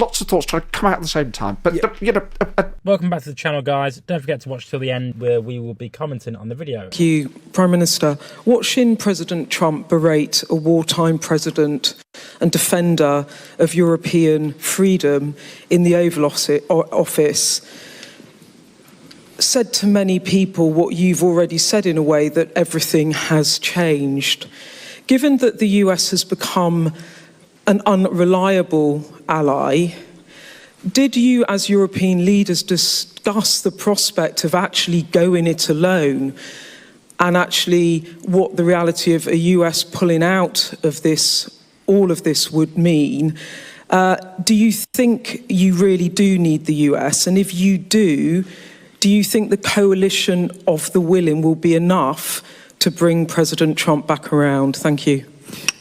lots of thoughts trying to come out at the same time. But, Welcome back to the channel, guys. Don't forget to watch till the end, where we will be commenting on the video. Thank you, Prime Minister. Watching President Trump berate a wartime president and defender of European freedom in the Oval Office said to many people what you've already said in a way, that everything has changed. Given that the US has become an unreliable ally, did you as European leaders discuss the prospect of actually going it alone, and actually what the reality of a US pulling out of this, all of this, would mean? Do you think you really do need the US? And if you do you think the coalition of the willing will be enough to bring President Trump back around? Thank you.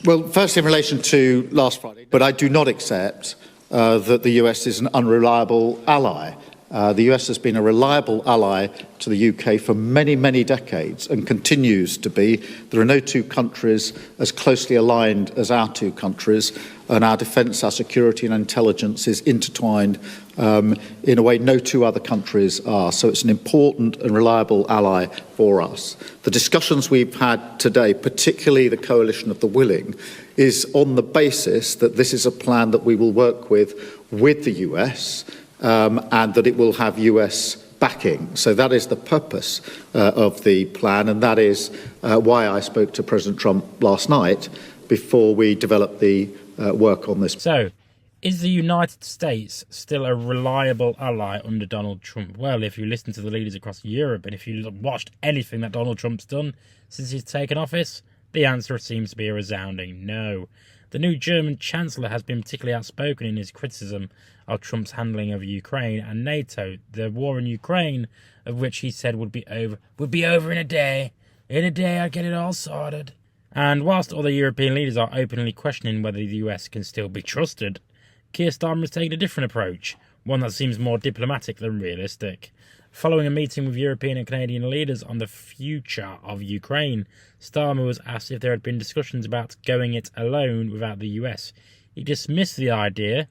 Well, first in relation to last Friday, but I do not accept that the US is an unreliable ally. The US has been a reliable ally to the UK for many, many decades and continues to be. There are no two countries as closely aligned as our two countries, and our defence, our security and intelligence is intertwined in a way no two other countries are. So it's an important and reliable ally for us. The discussions we've had today, particularly the coalition of the willing, is on the basis that this is a plan that we will work with the US, and that it will have US backing. So that is the purpose of the plan, and that is why I spoke to President Trump last night before we developed the work on this. So, is the United States still a reliable ally under Donald Trump? Well, if you listen to the leaders across Europe, and if you watched anything that Donald Trump's done since he's taken office, the answer seems to be a resounding no. The new German Chancellor has been particularly outspoken in his criticism of Trump's handling of Ukraine and NATO. The war in Ukraine, of which he said would be over in a day. In a day I'd get it all sorted. And whilst other European leaders are openly questioning whether the US can still be trusted, Keir Starmer has taken a different approach, one that seems more diplomatic than realistic. Following a meeting with European and Canadian leaders on the future of Ukraine, Starmer was asked if there had been discussions about going it alone without the US. He dismissed the idea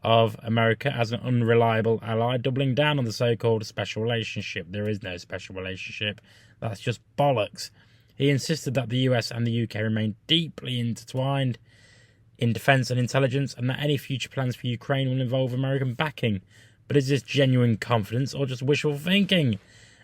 of America as an unreliable ally, doubling down on the so-called special relationship. There is no special relationship. That's just bollocks. He insisted that the US and the UK remain deeply intertwined in defence and intelligence, and that any future plans for Ukraine will involve American backing. But is this genuine confidence or just wishful thinking?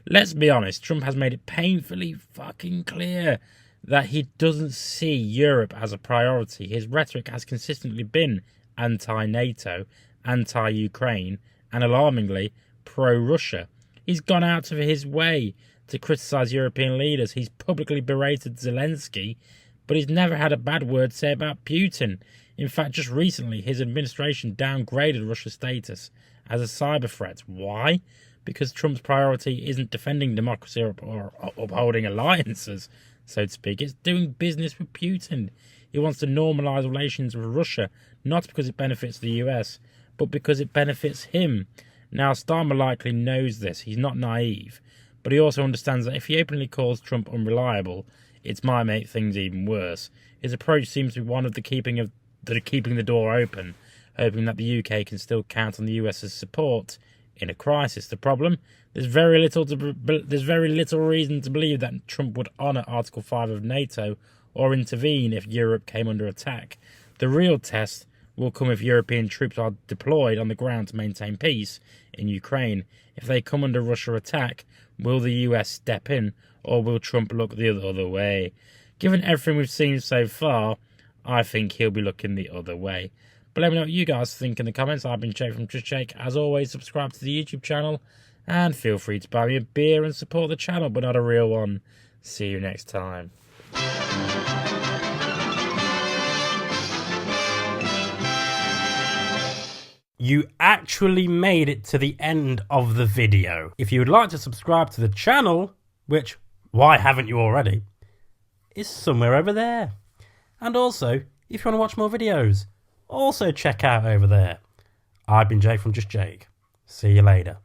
Let's be honest, Trump has made it painfully fucking clear that he doesn't see Europe as a priority. His rhetoric has consistently been anti-NATO, anti-Ukraine, and alarmingly, pro-Russia. He's gone out of his way to criticise European leaders. He's publicly berated Zelensky, but he's never had a bad word to say about Putin. In fact, just recently, his administration downgraded Russia's status as a cyber threat. Why? Because Trump's priority isn't defending democracy or upholding alliances, so to speak. It's doing business with Putin. He wants to normalise relations with Russia, not because it benefits the US, but because it benefits him. Now, Starmer likely knows this. He's not naive. But he also understands that if he openly calls Trump unreliable, it might make things even worse. His approach seems to be one of keeping the door open, hoping that the UK can still count on the US's support in a crisis. The problem? There's very little reason to believe that Trump would honour Article 5 of NATO or intervene if Europe came under attack. The real test will come if European troops are deployed on the ground to maintain peace in Ukraine. If they come under Russian attack, will the US step in, or will Trump look the other way? Given everything we've seen so far, I think he'll be looking the other way. But let me know what you guys think in the comments. I've been Jake from Just Jake. As always, subscribe to the YouTube channel, and feel free to buy me a beer and support the channel, but not a real one. See you next time. You actually made it to the end of the video. If you would like to subscribe to the channel, which, why haven't you already, is somewhere over there. And also, if you want to watch more videos, also check out over there. I've been Jake from Just Jake. See you later.